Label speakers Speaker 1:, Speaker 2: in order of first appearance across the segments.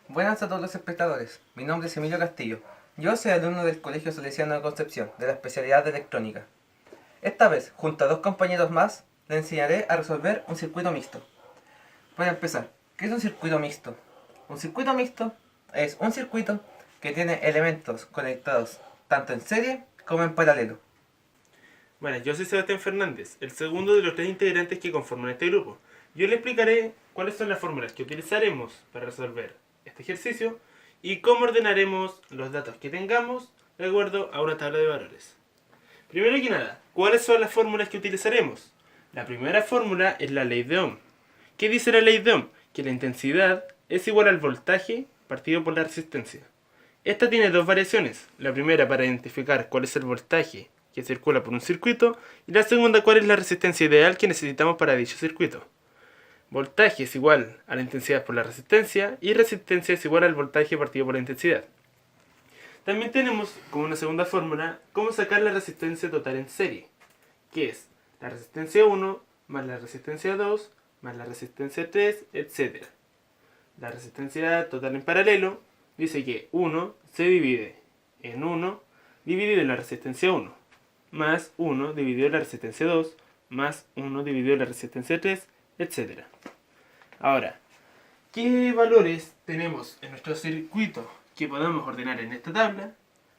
Speaker 1: Buenas a todos los espectadores, mi nombre es Emilio Castillo. Yo soy alumno del Colegio Salesiano de Concepción, de la especialidad de electrónica. Esta vez, junto a dos compañeros más, le enseñaré a resolver un circuito mixto. Para empezar, ¿qué es un circuito mixto? Un circuito mixto es un circuito que tiene elementos conectados tanto en serie como en paralelo.
Speaker 2: Bueno, yo soy Sebastián Fernández, el segundo de los tres integrantes que conforman este grupo. Yo le explicaré cuáles son las fórmulas que utilizaremos para resolver este ejercicio y cómo ordenaremos los datos que tengamos de acuerdo a una tabla de valores. Primero que nada, ¿cuáles son las fórmulas que utilizaremos? La primera fórmula es la ley de Ohm. ¿Qué dice la ley de Ohm? Que la intensidad es igual al voltaje partido por la resistencia. Esta tiene dos variaciones. La primera para identificar cuál es el voltaje que circula por un circuito y la segunda cuál es la resistencia ideal que necesitamos para dicho circuito. Voltaje es igual a la intensidad por la resistencia y resistencia es igual al voltaje partido por la intensidad. También tenemos como una segunda fórmula cómo sacar la resistencia total en serie, que es la resistencia 1 más la resistencia 2 más la resistencia 3, etc. La resistencia total en paralelo dice que 1 se divide en 1 dividido en la resistencia 1, más 1 dividido en la resistencia 2, más 1 dividido en la resistencia 3, etc. Ahora, ¿qué valores tenemos en nuestro circuito que podamos ordenar en esta tabla?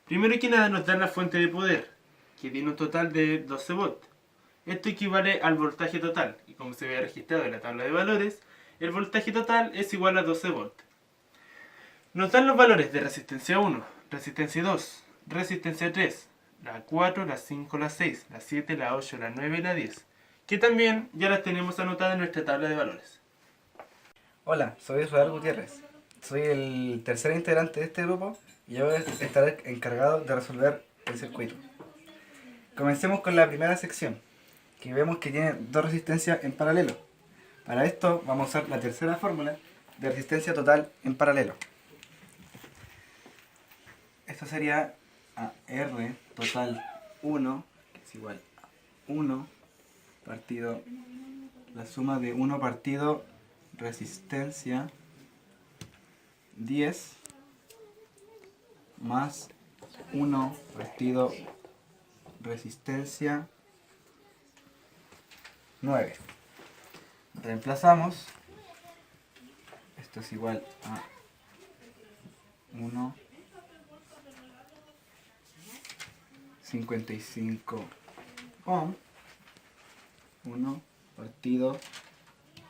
Speaker 2: Primero que nada nos dan la fuente de poder, que tiene un total de 12 volts. Esto equivale al voltaje total, y como se ve registrado en la tabla de valores, el voltaje total es igual a 12 volts. Nos dan los valores de resistencia 1, resistencia 2, resistencia 3, la 4, la 5, la 6, la 7, la 8, la 9 y la 10, que también ya las tenemos anotadas en nuestra tabla de valores.
Speaker 3: Hola, soy Israel Gutiérrez. Soy el tercer integrante de este grupo y yo estaré encargado de resolver el circuito. Comencemos con la primera sección, que vemos que tiene dos resistencias en paralelo. Para esto vamos a usar la tercera fórmula de resistencia total en paralelo. Esto sería a R total 1, que es igual a 1 partido la suma de 1 partido resistencia 10 más 1 partido resistencia 9. Reemplazamos. Esto es igual a 1 55 ohm, 1 partido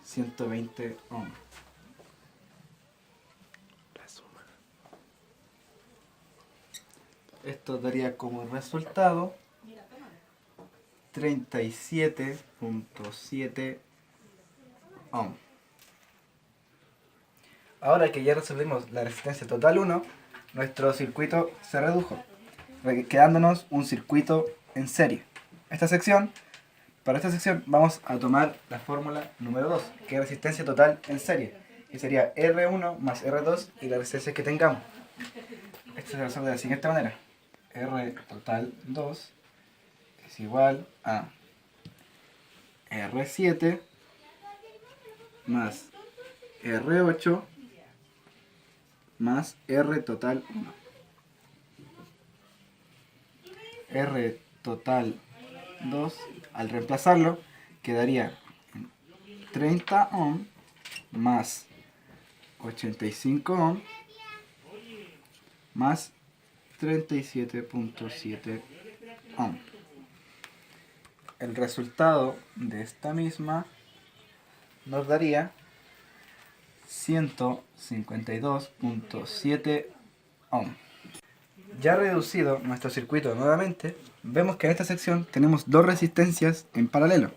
Speaker 3: 120 ohm.
Speaker 2: La suma.
Speaker 3: Esto daría como resultado 37.7 ohm. Ahora que ya resolvimos la resistencia total 1, nuestro circuito se redujo, quedándonos un circuito en serie. Para esta sección vamos a tomar la fórmula número 2, que es resistencia total en serie, que sería R1 más R2 y la resistencia que tengamos. Esto se resuelve de la siguiente manera. R total 2 es igual a R7 más R8 más R total 1. R total 2, al reemplazarlo, quedaría 30 ohm más 85 ohm más 37.7 ohm. El resultado de esta misma nos daría 152.7 ohm. Ya reducido nuestro circuito nuevamente, vemos que en esta sección tenemos dos resistencias en paralelo,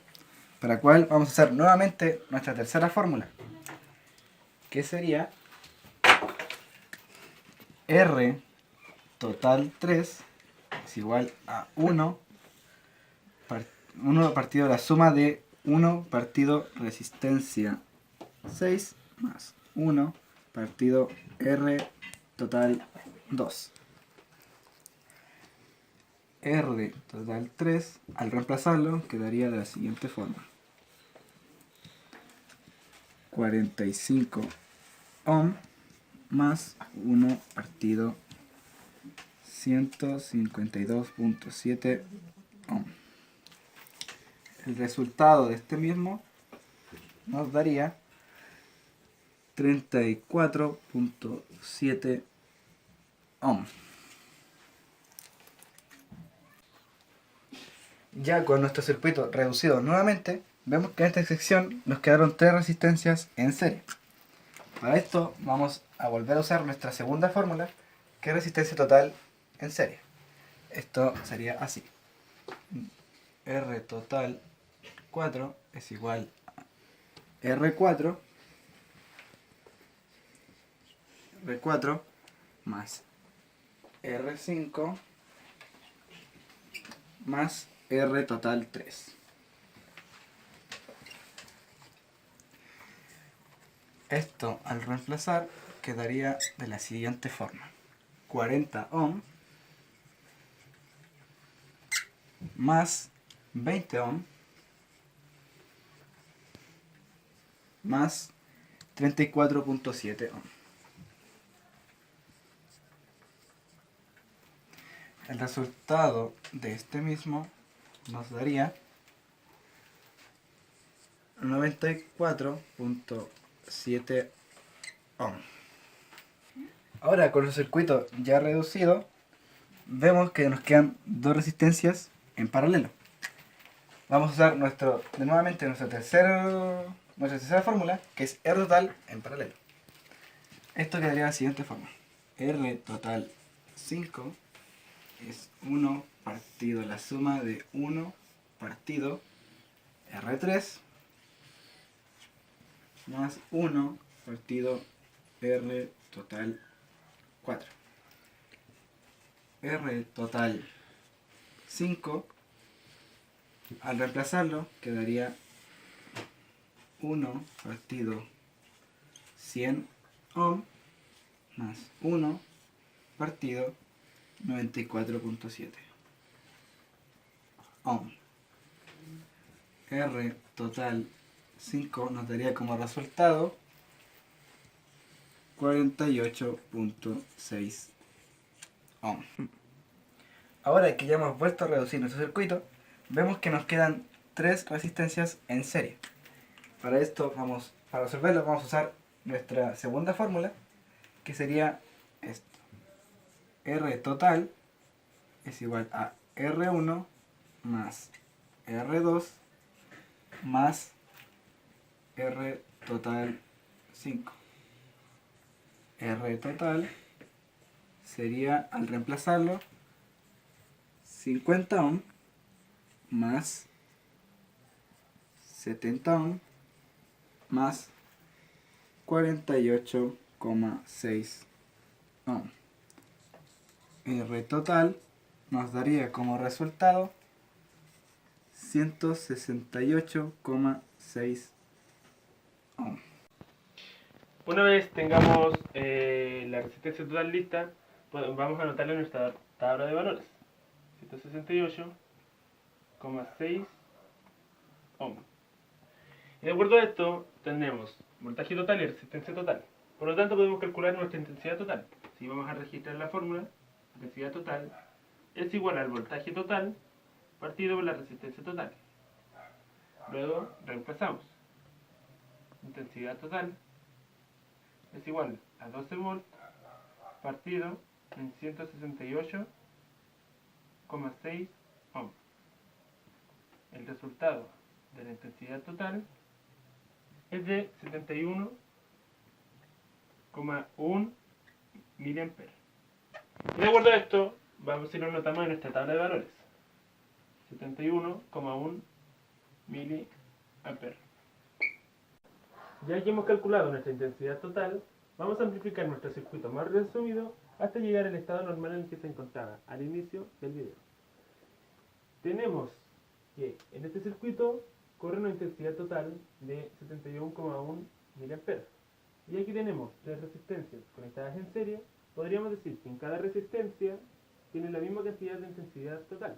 Speaker 3: para la cual vamos a hacer nuevamente nuestra tercera fórmula, que sería R total 3 es igual a 1 partido la suma de 1 partido resistencia 6 más 1 partido R total 2. R total 3, al reemplazarlo, quedaría de la siguiente forma. 45 ohm más 1 partido 152.7 ohm. El resultado de este mismo nos daría 34.7 ohm. Ya con nuestro circuito reducido nuevamente, vemos que en esta sección nos quedaron 3 resistencias en serie. Para esto vamos a volver a usar nuestra segunda fórmula, que es resistencia total en serie. Esto sería así. R total 4 es igual a R4 más R5 más R total 3. Esto al reemplazar quedaría de la siguiente forma. 40 ohm más 20 ohm más 34.7 ohm. El resultado de este mismo nos daría 94.7 ohm. Ahora con el circuito ya reducido, vemos que nos quedan 2 resistencias en paralelo. Vamos a usar nuevamente nuestra tercera fórmula, que es R total en paralelo. Esto quedaría de la siguiente forma. R total 5 es 1 partido la suma de 1 partido R3 más 1 partido R total 4. R total 5, al reemplazarlo quedaría 1 partido 100 ohm más 1 partido 94.7 ohm. R total 5 nos daría como resultado 48.6 ohm. Ahora que ya hemos vuelto a reducir nuestro circuito, vemos que nos quedan 3 resistencias en serie. Para resolverlo vamos a usar nuestra segunda fórmula, que sería esto. R total es igual a R1 más R2 más R total 5. R total sería, al reemplazarlo, 50 ohm más 70 ohm más 48,6 ohm. R total nos daría como resultado 168,6 ohm.
Speaker 2: Una vez tengamos la resistencia total lista, vamos a anotarla en nuestra tabla de valores. 168,6 ohm. Y de acuerdo a esto, tenemos voltaje total y resistencia total. Por lo tanto, podemos calcular nuestra intensidad total. Si vamos a registrar la fórmula, intensidad total es igual al voltaje total partido por la resistencia total. Luego, reemplazamos. Intensidad total es igual a 12 volts partido en 168,6 ohm. El resultado de la intensidad total es de 71,1 miliamperes. De acuerdo a esto, vamos a ir notamos en nuestra tabla de valores. 71,1 miliamperes. Ya que hemos calculado nuestra intensidad total, vamos a amplificar nuestro circuito más resumido hasta llegar al estado normal en el que se encontraba al inicio del video. Tenemos que en este circuito corre una intensidad total de 71,1 mA. Y aquí tenemos 3 resistencias conectadas en serie. Podríamos decir que en cada resistencia tiene la misma cantidad de intensidad total.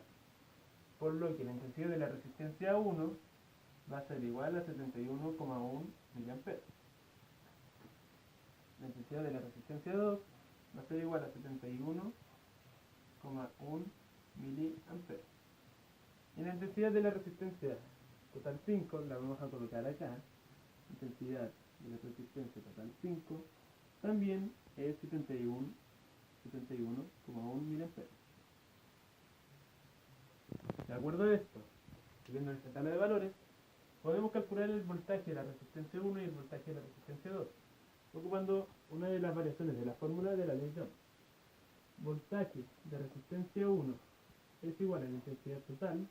Speaker 2: Por lo que la intensidad de la resistencia 1 va a ser igual a 71,1 mA. la intensidad de la resistencia 2 va a ser igual a 71,1 miliamperes. Y la intensidad de la resistencia total 5 la vamos a colocar acá. Intensidad de la resistencia total 5 también es 71,1 miliamperes. De acuerdo a esto, siguiendo esta tabla de valores, podemos calcular el voltaje de la resistencia 1 y el voltaje de la resistencia 2, ocupando una de las variaciones de la fórmula de la ley de Ohm. Voltaje de resistencia 1 es igual a la intensidad total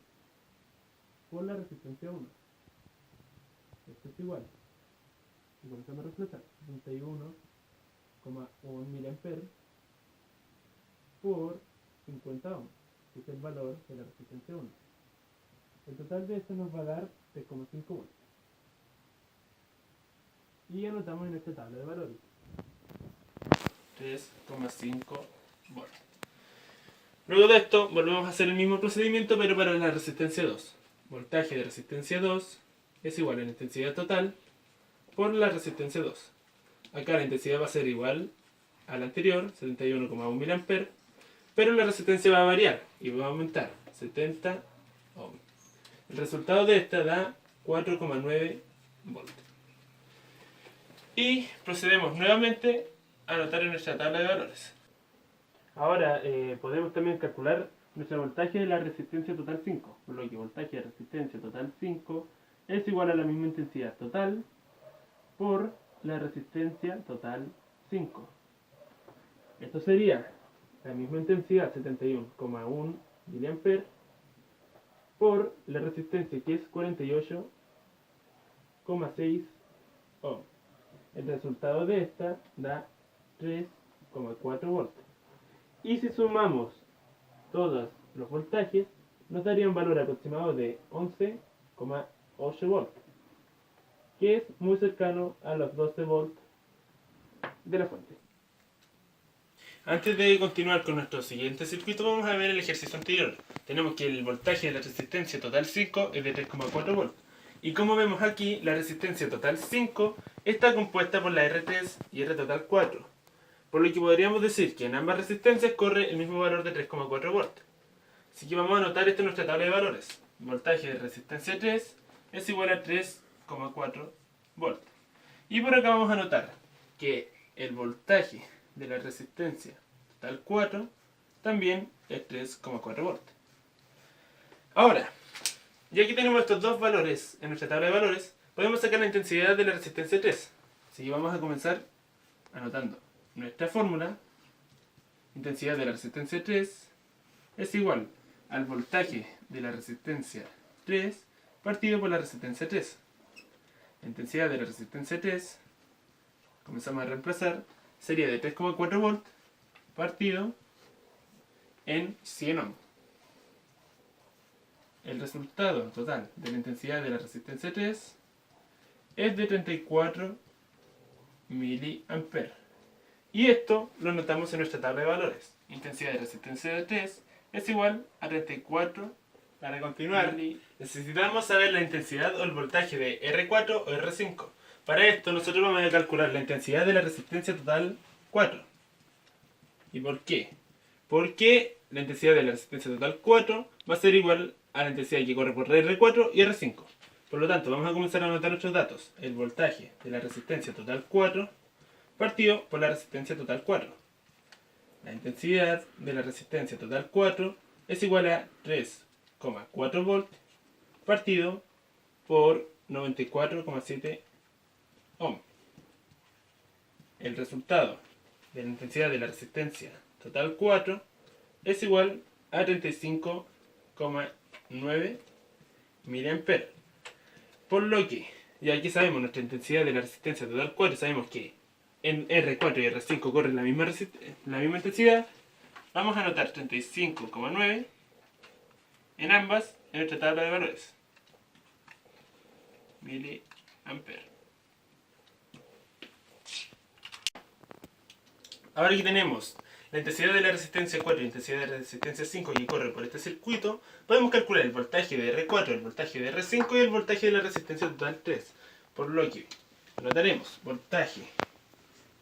Speaker 2: por la resistencia 1. Esto es igual. Y comenzamos a reemplazar 71,1 miliamperes por 50 ohms, que es el valor de la resistencia 1. El total de esto nos va a dar 3,5 volts. Y anotamos en esta tabla de valores 3,5 volts. Luego de esto volvemos a hacer el mismo procedimiento pero para la resistencia 2. Voltaje de resistencia 2 es igual a la intensidad total por la resistencia 2. Acá la intensidad va a ser igual a la anterior, 71,1 mA, pero la resistencia va a variar y va a aumentar, 70 ohms. El resultado de esta da 4,9 volts. Y procedemos nuevamente a anotar en nuestra tabla de valores. Ahora podemos también calcular nuestro voltaje de la resistencia total 5, por lo que voltaje de resistencia total 5 es igual a la misma intensidad total por la resistencia total 5. Esto sería la misma intensidad, 71,1 mA, por la resistencia que es 48,6 ohms. El resultado de esta da 3,4 volts. Y si sumamos todos los voltajes, nos daría un valor aproximado de 11,8 volts, que es muy cercano a los 12 volts de la fuente. Antes de continuar con nuestro siguiente circuito, vamos a ver el ejercicio anterior. Tenemos que el voltaje de la resistencia total 5 es de 3,4 volts. Y como vemos aquí, la resistencia total 5 está compuesta por la R3 y R total 4. Por lo que podríamos decir que en ambas resistencias corre el mismo valor de 3,4 volts. Así que vamos a anotar esto en nuestra tabla de valores. Voltaje de resistencia 3 es igual a 3,4 volts. Y por acá vamos a anotar que el voltaje de la resistencia total 4 también es 3,4 volts. Ahora, ya que tenemos estos dos valores en nuestra tabla de valores, podemos sacar la intensidad de la resistencia 3. Así que vamos a comenzar anotando nuestra fórmula. Intensidad de la resistencia 3 es igual al voltaje de la resistencia 3 partido por la resistencia 3. La intensidad de la resistencia 3, comenzamos a reemplazar, sería de 3,4 volts partido en 100 ohms. El resultado total de la intensidad de la resistencia 3 es de 34 mA. Y esto lo notamos en nuestra tabla de valores. Intensidad de resistencia 3 es igual a 34. Para continuar, necesitamos saber la intensidad o el voltaje de R4 o R5. Para esto nosotros vamos a calcular la intensidad de la resistencia total 4. ¿Y por qué? Porque la intensidad de la resistencia total 4 va a ser igual a la intensidad que corre por R4 y R5. Por lo tanto, vamos a comenzar a anotar nuestros datos. El voltaje de la resistencia total 4 partido por la resistencia total 4. La intensidad de la resistencia total 4 es igual a 3,4 volts partido por 94,7 ohms. El resultado de la intensidad de la resistencia total 4 es igual a 35,9 mA. Por lo que, ya que sabemos nuestra intensidad de la resistencia total 4, sabemos que en R4 y R5 corre la misma intensidad, vamos a anotar 35,9 en ambas en nuestra tabla de valores. Miliamperes. Ahora que tenemos la intensidad de la resistencia 4 y la intensidad de la resistencia 5 que corre por este circuito, podemos calcular el voltaje de R4, el voltaje de R5 y el voltaje de la resistencia total 3. Por lo que anotaremos voltaje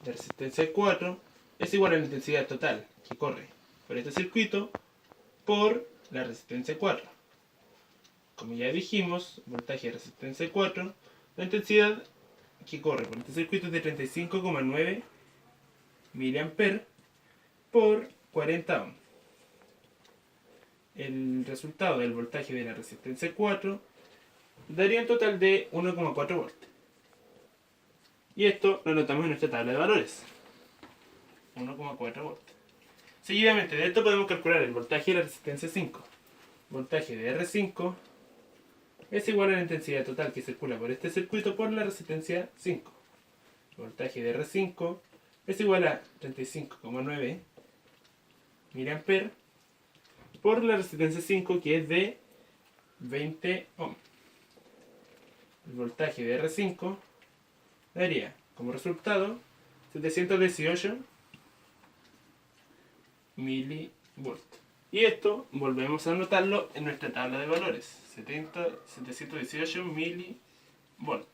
Speaker 2: de resistencia 4 es igual a la intensidad total que corre por este circuito por la resistencia 4. Como ya dijimos, voltaje de resistencia 4, la intensidad que corre por este circuito es de 35,9 mA por 40 ohms. El resultado del voltaje de la resistencia 4 daría un total de 1,4 volts. Y esto lo notamos en nuestra tabla de valores. 1,4 volts. Seguidamente de esto podemos calcular el voltaje de la resistencia 5. Voltaje de R5 es igual a la intensidad total que circula por este circuito por la resistencia 5. Voltaje de R5 es igual a 35,9 mA por la resistencia 5, que es de 20 ohms. El voltaje de R5 daría como resultado 718 milivolts. Y esto volvemos a anotarlo en nuestra tabla de valores, 718 milivolts.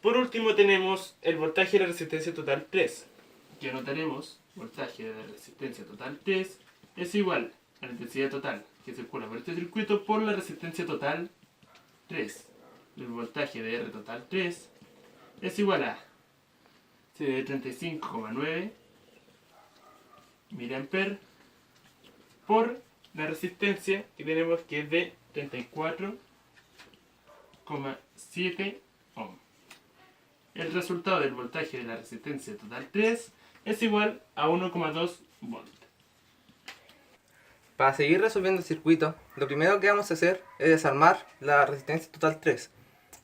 Speaker 2: Por último tenemos el voltaje de la resistencia total 3, que anotaremos voltaje de la resistencia total 3 es igual a la intensidad total que circula por este circuito por la resistencia total 3. El voltaje de R total 3 es igual a 35,9 mA por la resistencia que tenemos, que es de 34,7 ohms. El resultado del voltaje de la resistencia total 3 es igual a 1,2 volts.
Speaker 1: Para seguir resolviendo el circuito, lo primero que vamos a hacer es desarmar la resistencia total 3.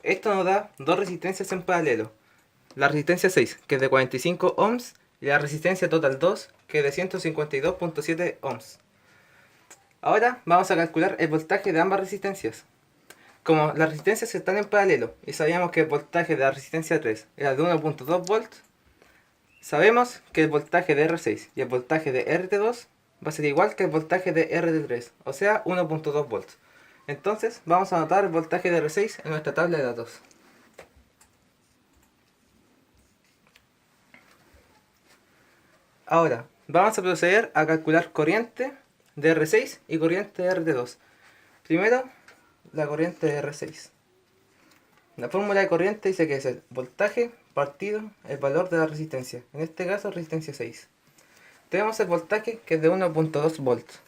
Speaker 1: Esto nos da dos resistencias en paralelo. La resistencia 6, que es de 45 ohms, y la resistencia total 2, que es de 152,7 ohms. Ahora vamos a calcular el voltaje de ambas resistencias. Como las resistencias están en paralelo y sabíamos que el voltaje de la resistencia 3 era de 1,2 volts, sabemos que el voltaje de R6 y el voltaje de RT2 va a ser igual que el voltaje de RT3, o sea 1,2 volts. Entonces vamos a anotar el voltaje de R6 en nuestra tabla de datos. Ahora vamos a proceder a calcular corriente de R6 y corriente de RT2. Primero, la corriente de R6. La fórmula de corriente dice que es el voltaje partido el valor de la resistencia, en este caso resistencia 6. Tenemos el voltaje, que es de 1,2 volts,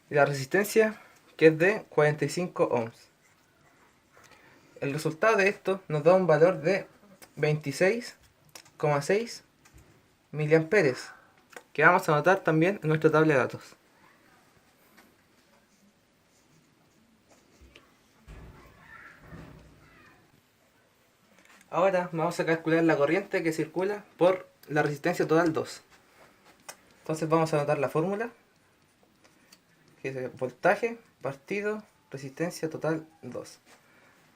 Speaker 1: y la resistencia, que es de 45 ohms. El resultado de esto nos da un valor de 26,6 miliamperes, que vamos a anotar también en nuestra tabla de datos. Ahora vamos a calcular la corriente que circula por la resistencia total 2. Entonces vamos a anotar la fórmula, que es voltaje partido resistencia total 2.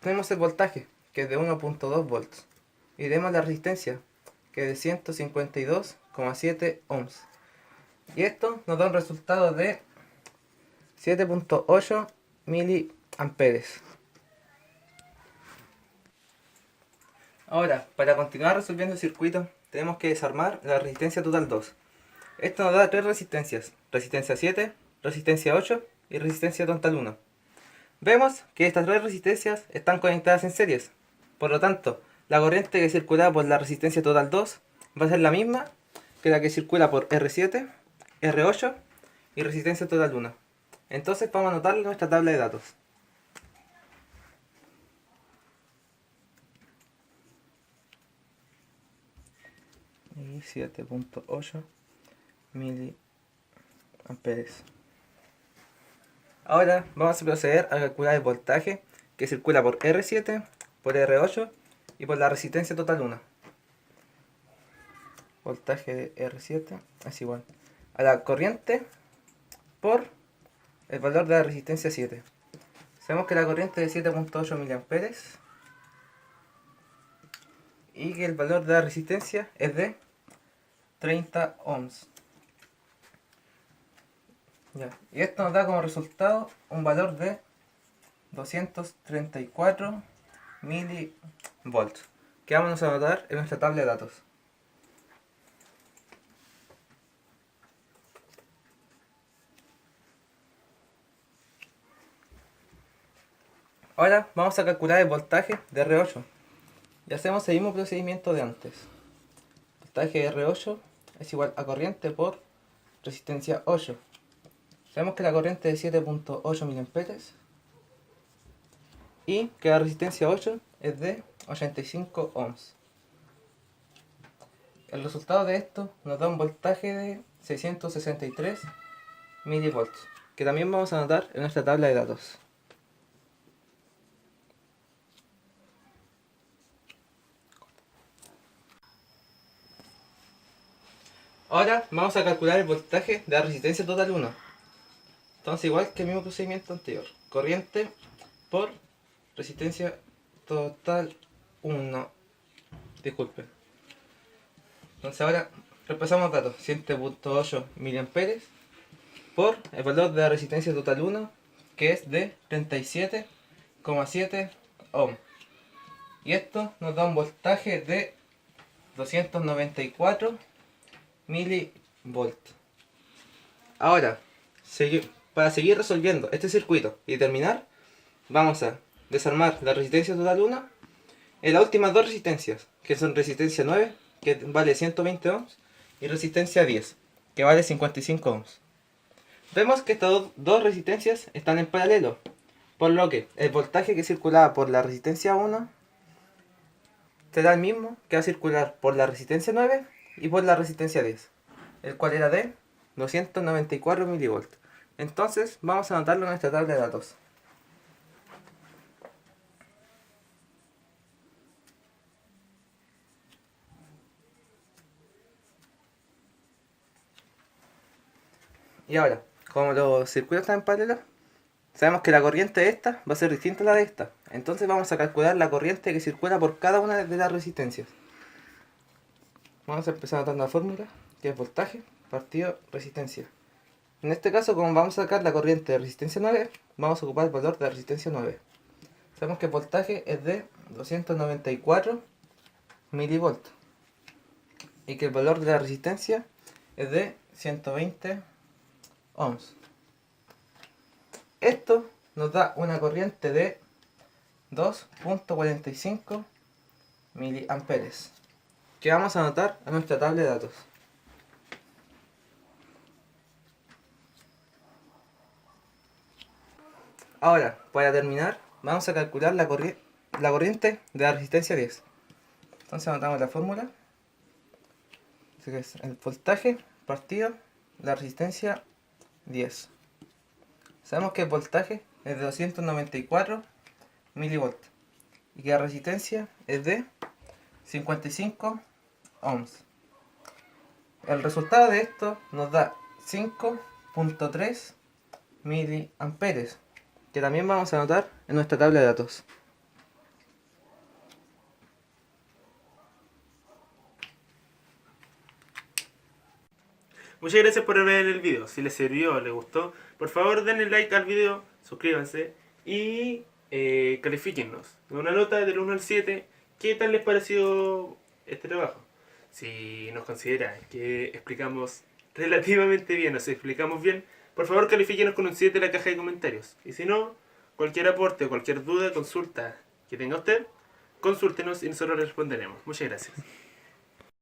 Speaker 1: Tenemos el voltaje, que es de 1,2 volts, y tenemos la resistencia, que es de 152,7 ohms. Y esto nos da un resultado de 7,8 miliamperes. Ahora, para continuar resolviendo el circuito, tenemos que desarmar la resistencia total 2. Esto nos da tres resistencias: resistencia 7, resistencia 8 y resistencia total 1. Vemos que estas tres resistencias están conectadas en series. Por lo tanto, la corriente que circula por la resistencia total 2 va a ser la misma que la que circula por R7, R8 y resistencia total 1. Entonces vamos a anotarlo en nuestra tabla de datos. Y 7,8 miliamperes. Ahora vamos a proceder a calcular el voltaje que circula por R7, por R8 y por la resistencia total 1. Voltaje de R7 es igual a la corriente por el valor de la resistencia 7. Sabemos que la corriente es de 7,8 miliamperes y que el valor de la resistencia es de 30 ohms. Ya. Y esto nos da como resultado un valor de 234 milivolts, que vamos a anotar en nuestra tabla de datos. Ahora vamos a calcular el voltaje de R8. Y hacemos el mismo procedimiento de antes. Voltaje de R8 es igual a corriente por resistencia 8. Sabemos que la corriente es de 7.8 mA y que la resistencia 8 es de 85 ohms. El resultado de esto nos da un voltaje de 663 milivolts, que también vamos a anotar en nuestra tabla de datos. Ahora vamos a calcular el voltaje de la resistencia total 1. Entonces, igual que el mismo procedimiento anterior, corriente por resistencia total 1. Disculpen. Entonces ahora repasamos datos. 7.8 mA por el valor de la resistencia total 1, que es de 37,7 ohm. Y esto nos da un voltaje de 294 milivolts. Ahora, para seguir resolviendo este circuito y terminar, vamos a desarmar la resistencia total 1 en las últimas dos resistencias, que son resistencia 9, que vale 120 ohms, y resistencia 10, que vale 55 ohms. Vemos que estas dos resistencias están en paralelo, por lo que el voltaje que circulaba por la resistencia 1 será el mismo que va a circular por la resistencia 9 y por la resistencia 10, el cual era de 294 milivolts. Entonces vamos a anotarlo en nuestra tabla de datos. Y ahora, como los circuitos están en paralelo, sabemos que la corriente de esta va a ser distinta a la de esta. Entonces vamos a calcular la corriente que circula por cada una de las resistencias. Vamos a empezar anotando la fórmula, que es voltaje partido resistencia. En este caso, como vamos a sacar la corriente de resistencia 9, vamos a ocupar el valor de la resistencia 9. Sabemos que el voltaje es de 294 milivolts y que el valor de la resistencia es de 120 ohms. Esto nos da una corriente de 2.45 miliamperes, que vamos a anotar en nuestra tabla de datos. Ahora, para terminar, vamos a calcular la corriente de la resistencia 10. Entonces anotamos la fórmula. Así que es el voltaje partido la resistencia 10. Sabemos que el voltaje es de 294 milivolts y que la resistencia es de 55 ohms. El resultado de esto nos da 5.3 miliamperes, que también vamos a anotar en nuestra tabla de datos.
Speaker 2: Muchas gracias por ver el video. Si les sirvió o les gustó, por favor denle like al video, suscríbanse y califíquennos. Una nota del 1 al 7. ¿Qué tal les pareció este trabajo? Si nos consideran que explicamos relativamente bien o si explicamos bien, por favor califíquenos con un 7 en la caja de comentarios. Y si no, cualquier aporte o cualquier duda, consulta que tenga usted, consúltenos y nosotros le responderemos. Muchas gracias.